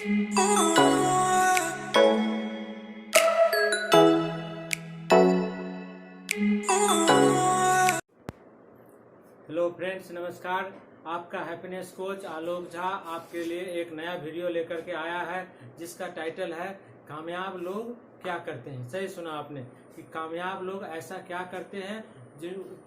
Hello friends, नमस्कार। आपका happiness coach आलोक झा आपके लिए एक नया वीडियो लेकर के आया है, जिसका टाइटल है कामयाब लोग क्या करते हैं। सही सुना आपने कि कामयाब लोग ऐसा क्या करते हैं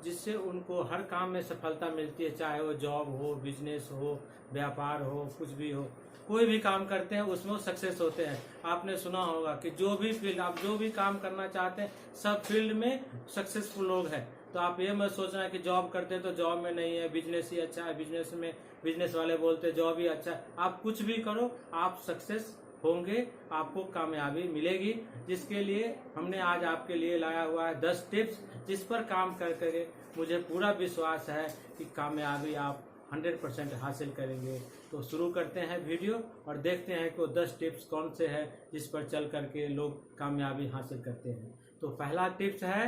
जिससे उनको हर काम में सफलता मिलती है, चाहे वो जॉब हो, बिजनेस हो, व्यापार हो, कुछ भी हो। कोई भी काम करते हैं उसमें वो सक्सेस होते हैं। आपने सुना होगा कि जो भी फील्ड आप जो भी काम करना चाहते हैं, सब फील्ड में सक्सेसफुल लोग हैं। तो आप ये मत सोचना कि जॉब करते हैं तो जॉब में नहीं है, बिजनेस ही अच्छा है, बिजनेस में बिजनेस वाले बोलते हैं जॉब ही अच्छा है। आप कुछ भी करो, आप सक्सेस होंगे, आपको कामयाबी मिलेगी। जिसके लिए हमने आज आपके लिए लाया हुआ है 10 टिप्स, जिस पर काम करके मुझे पूरा विश्वास है कि कामयाबी आप 100% हासिल करेंगे। तो शुरू करते हैं वीडियो और देखते हैं कि वो 10 टिप्स कौन से हैं जिस पर चल करके लोग कामयाबी हासिल करते हैं। तो पहला टिप्स है,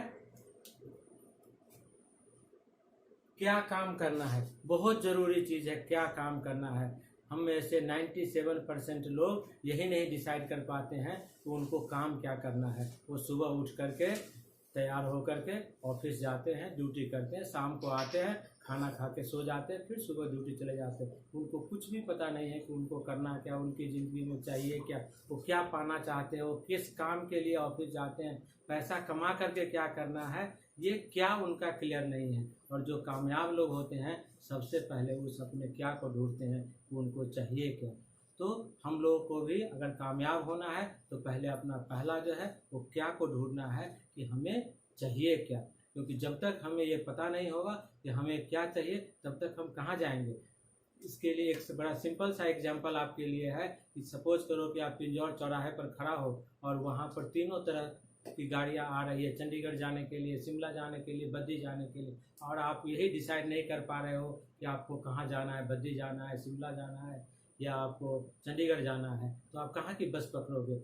क्या काम करना है। बहुत जरूरी चीज है, क्या काम करना है। हम में से 97% लोग यही नहीं डिसाइड कर पाते हैं कि उनको काम क्या करना है। वो सुबह उठ करके तैयार होकर के ऑफिस जाते हैं, ड्यूटी करते हैं, शाम को आते हैं, खाना खा के सो जाते हैं, फिर सुबह ड्यूटी चले जाते हैं। उनको कुछ भी पता नहीं है कि उनको करना क्या, उनकी ज़िंदगी में चाहिए क्या, वो क्या पाना चाहते हैं, वो किस काम के लिए ऑफिस जाते हैं, पैसा कमा करके क्या करना है, ये क्या उनका क्लियर नहीं है। और जो कामयाब लोग होते हैं सबसे पहले उस अपने क्या को ढूंढते हैं कि उनको चाहिए क्या। तो हम लोगों को भी अगर कामयाब होना है तो पहले अपना पहला जो है वो क्या को ढूंढना है कि हमें चाहिए क्या। क्योंकि जब तक हमें ये पता नहीं होगा कि हमें क्या चाहिए, तब तक हम कहाँ जाएंगे। इसके लिए एक बड़ा सिंपल सा एग्जांपल आपके लिए है कि सपोज करो कि आप पिंजौर चौराहे पर खड़ा हो और वहाँ पर तीनों तरह की गाड़ियाँ आ रही है, चंडीगढ़ जाने के लिए, शिमला जाने के लिए, बद्दी जाने के लिए, और आप यही डिसाइड नहीं कर पा रहे हो कि आपको कहाँ जाना है, बद्दी जाना है, शिमला जाना है या आपको चंडीगढ़ जाना है। तो आप कहाँ की बस पकड़ोगे।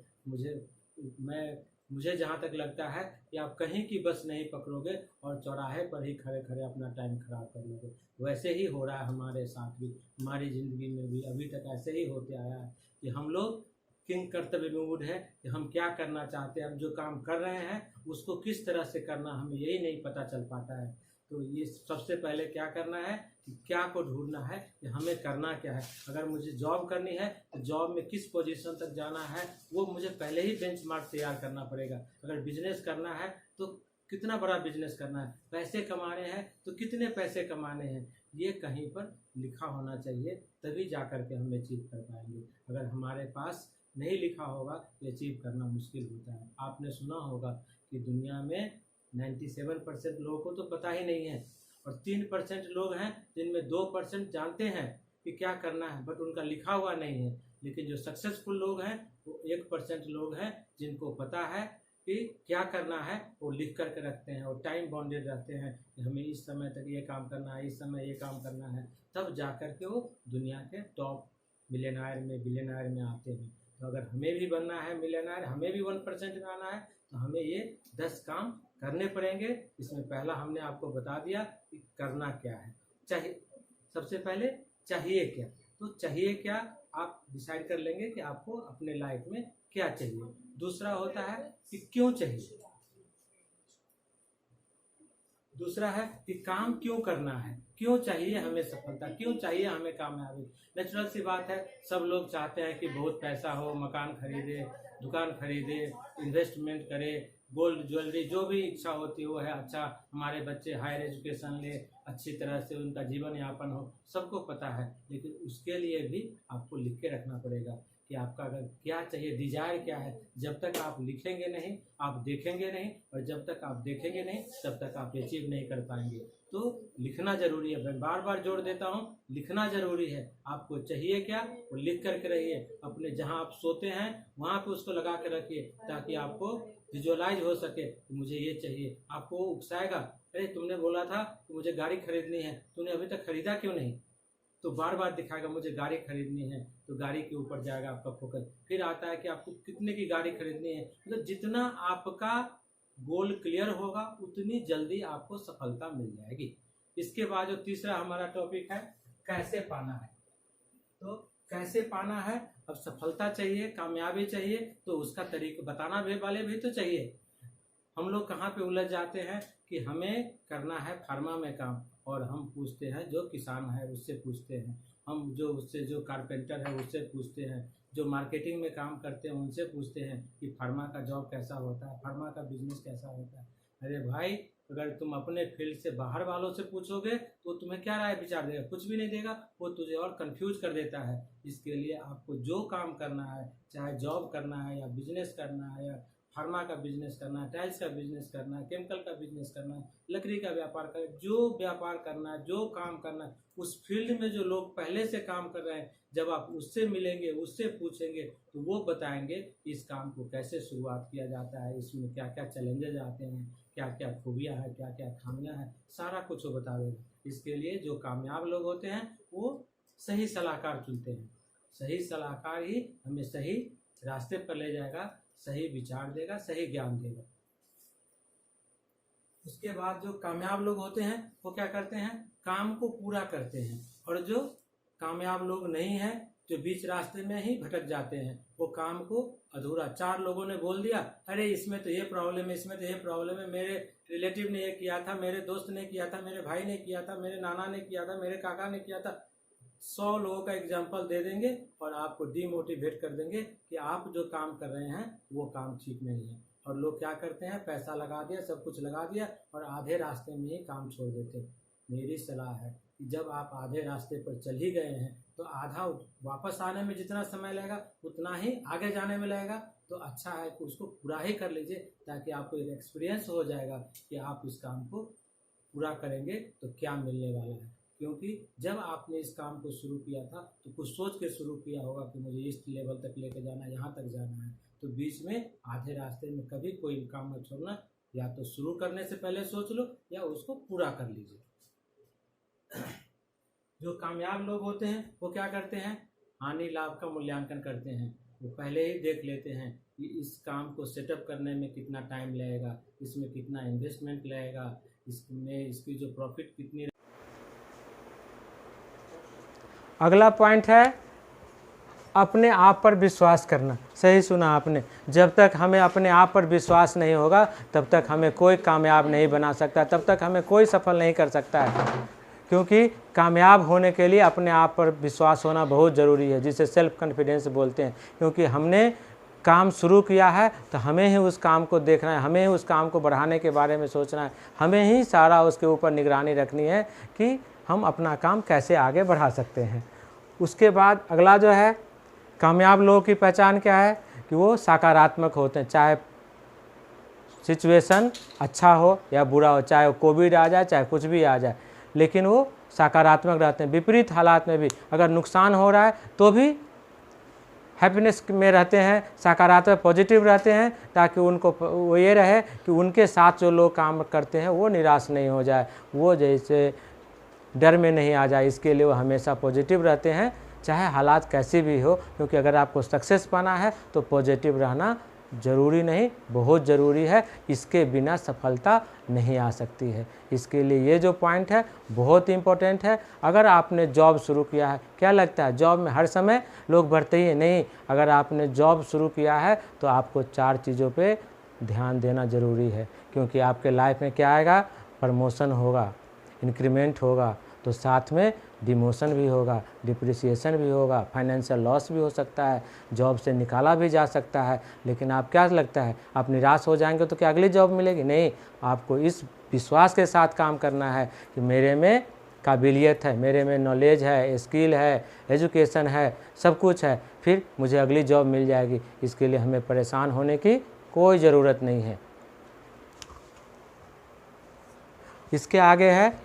मुझे जहाँ तक लगता है कि आप कहीं की बस नहीं पकड़ोगे और चौराहे पर ही खड़े खड़े अपना टाइम खराब कर लोगे। वैसे ही हो रहा है हमारे साथ भी, हमारी ज़िंदगी में भी अभी तक ऐसे ही होते आया है कि हम लोग किंग कर्तव्य विमूढ़ है कि हम क्या करना चाहते हैं, हम जो काम कर रहे हैं उसको किस तरह से करना हमें यही नहीं पता चल पाता है। तो ये सबसे पहले क्या करना है कि क्या को ढूंढना है कि हमें करना क्या है। अगर मुझे जॉब करनी है तो जॉब में किस पोजीशन तक जाना है वो मुझे पहले ही बेंचमार्क तैयार करना पड़ेगा। अगर बिजनेस करना है तो कितना बड़ा बिजनेस करना है, पैसे कमाने हैं तो कितने पैसे कमाने हैं, ये कहीं पर लिखा होना चाहिए, तभी जा कर के हम अचीव कर पाएंगे। अगर हमारे पास नहीं लिखा होगा तो अचीव करना मुश्किल होता है। आपने सुना होगा कि दुनिया में 97% लोगों को तो पता ही नहीं है और 3% लोग हैं जिनमें 2% जानते हैं कि क्या करना है, बट उनका लिखा हुआ नहीं है। लेकिन जो सक्सेसफुल लोग हैं वो 1% लोग हैं जिनको पता है कि क्या करना है, वो लिख करके रखते हैं और टाइम बाउंडेड रहते हैं कि हमें इस समय तक ये काम करना है, इस समय ये काम करना है। तब जा कर के वो दुनिया के टॉप मिलियनायर में बिलियनायर में आते हैं। तो अगर हमें भी बनना है मिलियनायर, हमें भी 1% में आना है, तो हमें ये 10 काम करने पड़ेंगे। इसमें पहला हमने आपको बता दिया कि करना क्या है। चाहिए, सबसे पहले चाहिए क्या। तो चाहिए क्या आप डिसाइड कर लेंगे कि आपको अपने लाइफ में क्या चाहिए। दूसरा होता है कि क्यों चाहिए। दूसरा है कि काम क्यों करना है, क्यों चाहिए हमें सफलता, क्यों चाहिए हमें कामयाबी। नेचुरल सी बात है, सब लोग चाहते हैं कि बहुत पैसा हो, मकान खरीदे, दुकान खरीदे, इन्वेस्टमेंट करे, गोल्ड ज्वेलरी, जो भी इच्छा होती है वो है। अच्छा, हमारे बच्चे हायर एजुकेशन ले, अच्छी तरह से उनका जीवन यापन हो, सबको पता है। लेकिन उसके लिए भी आपको लिख के रखना पड़ेगा कि आपका अगर क्या चाहिए, डिजायर क्या है। जब तक आप लिखेंगे नहीं, आप देखेंगे नहीं, और जब तक आप देखेंगे नहीं तब तक आप अचीव नहीं कर पाएंगे। तो लिखना जरूरी है। मैं बार बार जोड़ देता हूँ, लिखना जरूरी है। आपको चाहिए क्या वो लिख करके रहिए। अपने जहाँ आप सोते हैं वहाँ पे उसको लगा कर रखिए, ताकि आपको विजुअलाइज हो सके कि मुझे ये चाहिए। आपको उकसाएगा, अरे तुमने बोला था कि मुझे गाड़ी खरीदनी है, तूने अभी तक खरीदा क्यों नहीं। तो बार बार दिखाएगा मुझे गाड़ी खरीदनी है, तो गाड़ी के ऊपर जाएगा आपका फोकस। फिर आता है कि आपको कितने की गाड़ी खरीदनी है। मतलब जितना आपका गोल क्लियर होगा उतनी जल्दी आपको सफलता मिल जाएगी। इसके बाद जो तीसरा हमारा टॉपिक है, कैसे पाना है। तो कैसे पाना है। अब सफलता चाहिए, कामयाबी चाहिए, तो उसका तरीका बताना भी वाले भी तो चाहिए। हम लोग कहाँ पे उलझ जाते हैं कि हमें करना है फार्मा में काम, और हम पूछते हैं जो किसान है उससे पूछते हैं, हम जो उससे जो कारपेंटर है उससे पूछते हैं, जो मार्केटिंग में काम करते हैं उनसे पूछते हैं कि फार्मा का जॉब कैसा होता है, फार्मा का बिजनेस कैसा होता है। अरे भाई, अगर तुम अपने फील्ड से बाहर वालों से पूछोगे तो तुम्हें क्या राय विचार देगा? कुछ भी नहीं देगा, वो तुझे और कंफ्यूज कर देता है। इसके लिए आपको जो काम करना है, चाहे जॉब करना है या बिजनेस करना है, या फार्मा का बिजनेस करना है, टाइल्स का बिजनेस करना है, केमिकल का बिजनेस करना है, लकड़ी का व्यापार करना है, जो व्यापार करना है, जो काम करना है, उस फील्ड में जो लोग पहले से काम कर रहे हैं, जब आप उससे मिलेंगे, उससे पूछेंगे, तो वो बताएंगे इस काम को कैसे शुरुआत किया जाता है, इसमें क्या क्या चैलेंजेस आते हैं, क्या क्या खूबियाँ हैं, क्या क्या खामियाँ हैं, सारा कुछ वो बता देगा। इसके लिए जो कामयाब लोग होते हैं वो सही सलाहकार चुनते हैं। सही सलाहकार ही हमें सही रास्ते पर ले जाएगा, सही विचार देगा, सही ज्ञान देगा। उसके बाद जो कामयाब लोग होते हैं वो क्या करते हैं? काम को पूरा करते हैं। और जो कामयाब लोग नहीं हैं, जो बीच रास्ते में ही भटक जाते हैं, वो काम को अधूरा, 4 लोगों ने बोल दिया, अरे इसमें तो ये प्रॉब्लम है, इसमें तो ये प्रॉब्लम है, मेरे रिलेटिव ने ये किया था, मेरे दोस्त ने किया था, मेरे भाई ने किया था, मेरे नाना ने किया था, मेरे काका ने किया था, 100 लोगों का एग्जाम्पल दे देंगे और आपको डीमोटिवेट कर देंगे कि आप जो काम कर रहे हैं वो काम ठीक नहीं है। और लोग क्या करते हैं? पैसा लगा दिया, सब कुछ लगा दिया और आधे रास्ते में ही काम छोड़ देते हैं। मेरी सलाह है कि जब आप आधे रास्ते पर चल ही गए हैं तो आधा वापस आने में जितना समय लगेगा उतना ही आगे जाने में लगेगा। तो अच्छा है कि उसको पूरा ही कर लीजिए, ताकि आपको एक एक्सपीरियंस हो जाएगा कि आप इस काम को पूरा करेंगे तो क्या मिलने वाला है। क्योंकि जब आपने इस काम को शुरू किया था तो कुछ सोच के शुरू किया होगा कि मुझे इस लेवल तक लेके जाना है, यहाँ तक जाना है। तो बीच में आधे रास्ते में कभी कोई काम न छोड़ना, या तो शुरू करने से पहले सोच लो या उसको पूरा कर लीजिए। जो कामयाब लोग होते हैं वो क्या करते हैं? हानि लाभ का मूल्यांकन करते हैं। वो पहले ही देख लेते हैं कि इस काम को सेटअप करने में कितना टाइम लगेगा, इसमें कितना इन्वेस्टमेंट लगेगा, इसमें इसकी जो प्रॉफिट कितनी। अगला पॉइंट है अपने आप पर विश्वास करना। सही सुना आपने, जब तक हमें अपने आप पर विश्वास नहीं होगा तब तक हमें कोई कामयाब नहीं बना सकता, तब तक हमें कोई सफल नहीं कर सकता है। क्योंकि कामयाब होने के लिए अपने आप पर विश्वास होना बहुत ज़रूरी है, जिसे सेल्फ कॉन्फिडेंस बोलते हैं। क्योंकि हमने काम शुरू किया है तो हमें ही उस काम को देखना है, हमें ही उस काम को बढ़ाने के बारे में सोचना है, हमें ही सारा उसके ऊपर निगरानी रखनी है कि हम अपना काम कैसे आगे बढ़ा सकते हैं। उसके बाद अगला जो है, कामयाब लोगों की पहचान क्या है? कि वो सकारात्मक होते हैं, चाहे सिचुएशन अच्छा हो या बुरा हो, चाहे वो कोविड आ जाए, चाहे कुछ भी आ जाए, लेकिन वो सकारात्मक रहते हैं। विपरीत हालात में भी अगर नुकसान हो रहा है तो भी हैप्पीनेस में रहते हैं, सकारात्मक पॉजिटिव रहते हैं, ताकि उनको वो ये रहे कि उनके साथ जो लोग काम करते हैं वो निराश नहीं हो जाए, वो जैसे डर में नहीं आ जाए। इसके लिए वो हमेशा पॉजिटिव रहते हैं, चाहे हालात कैसी भी हो। क्योंकि अगर आपको सक्सेस पाना है तो पॉजिटिव रहना ज़रूरी नहीं, बहुत ज़रूरी है। इसके बिना सफलता नहीं आ सकती है। इसके लिए ये जो पॉइंट है बहुत इम्पोर्टेंट है। अगर आपने जॉब शुरू किया है, क्या लगता है जॉब में हर समय लोग बढ़ते ही नहीं। अगर आपने जॉब शुरू किया है तो आपको 4 चीज़ों पे ध्यान देना ज़रूरी है। क्योंकि आपके लाइफ में क्या आएगा? प्रमोशन होगा, इंक्रीमेंट होगा, तो साथ में डिमोशन भी होगा, डिप्रिसिएशन भी होगा, फाइनेंशियल लॉस भी हो सकता है, जॉब से निकाला भी जा सकता है। लेकिन आप क्या लगता है, आप निराश हो जाएंगे तो क्या अगली जॉब मिलेगी? नहीं, आपको इस विश्वास के साथ काम करना है कि मेरे में काबिलियत है, मेरे में नॉलेज है, स्किल है, एजुकेशन है, सब कुछ है, फिर मुझे अगली जॉब मिल जाएगी। इसके लिए हमें परेशान होने की कोई ज़रूरत नहीं है। इसके आगे है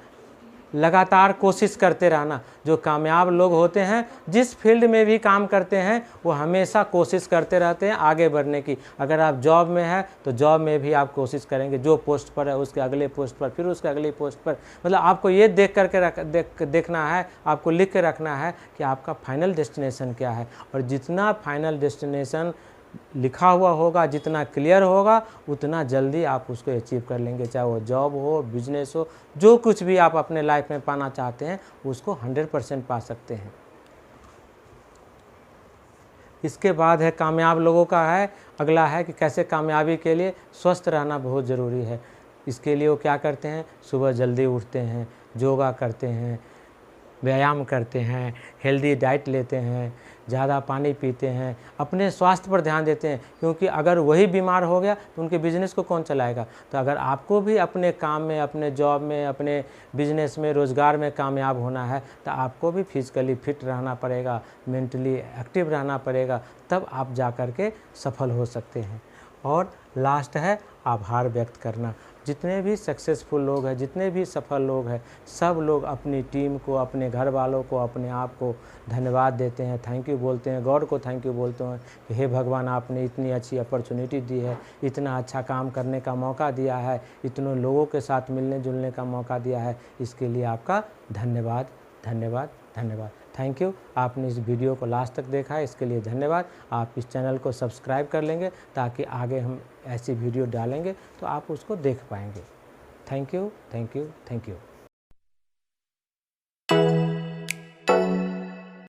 लगातार कोशिश करते रहना। जो कामयाब लोग होते हैं जिस फील्ड में भी काम करते हैं वो हमेशा कोशिश करते रहते हैं आगे बढ़ने की। अगर आप जॉब में हैं तो जॉब में भी आप कोशिश करेंगे, जो पोस्ट पर है उसके अगले पोस्ट पर, फिर उसके अगली पोस्ट पर। मतलब आपको ये देखना है, आपको लिख के रखना है कि आपका फाइनल डेस्टिनेशन क्या है। और जितना फाइनल डेस्टिनेशन लिखा हुआ होगा, जितना क्लियर होगा, उतना जल्दी आप उसको अचीव कर लेंगे। चाहे वो जॉब हो, बिजनेस हो, जो कुछ भी आप अपने लाइफ में पाना चाहते हैं उसको 100% पा सकते हैं। इसके बाद है कामयाब लोगों का है, अगला है कि कैसे कामयाबी के लिए स्वस्थ रहना बहुत ज़रूरी है। इसके लिए वो क्या करते हैं, सुबह जल्दी उठते हैं, योगा करते हैं, व्यायाम करते हैं, हेल्दी डाइट लेते हैं, ज़्यादा पानी पीते हैं, अपने स्वास्थ्य पर ध्यान देते हैं, क्योंकि अगर वही बीमार हो गया तो उनके बिज़नेस को कौन चलाएगा। तो अगर आपको भी अपने काम में, अपने जॉब में, अपने बिज़नेस में, रोज़गार में कामयाब होना है तो आपको भी फिजिकली फिट रहना पड़ेगा, मेंटली एक्टिव रहना पड़ेगा, तब आप जा कर के सफल हो सकते हैं। और लास्ट है आभार व्यक्त करना। जितने भी सक्सेसफुल लोग हैं, जितने भी सफल लोग हैं, सब लोग अपनी टीम को, अपने घर वालों को, अपने आप को धन्यवाद देते हैं, थैंक यू बोलते हैं, गॉड को थैंक यू बोलते हैं कि हे भगवान, आपने इतनी अच्छी अपॉर्चुनिटी दी है, इतना अच्छा काम करने का मौका दिया है, इतने लोगों के साथ मिलने जुलने का मौका दिया है, इसके लिए आपका धन्यवाद, धन्यवाद, धन्यवाद। Thank you. आपने इस वीडियो को लास्ट तक देखा है, इसके लिए धन्यवाद। आप इस चैनल को सब्सक्राइब कर लेंगे ताकि आगे हम ऐसी वीडियो डालेंगे तो आप उसको देख पाएंगे। Thank you, thank you, thank you.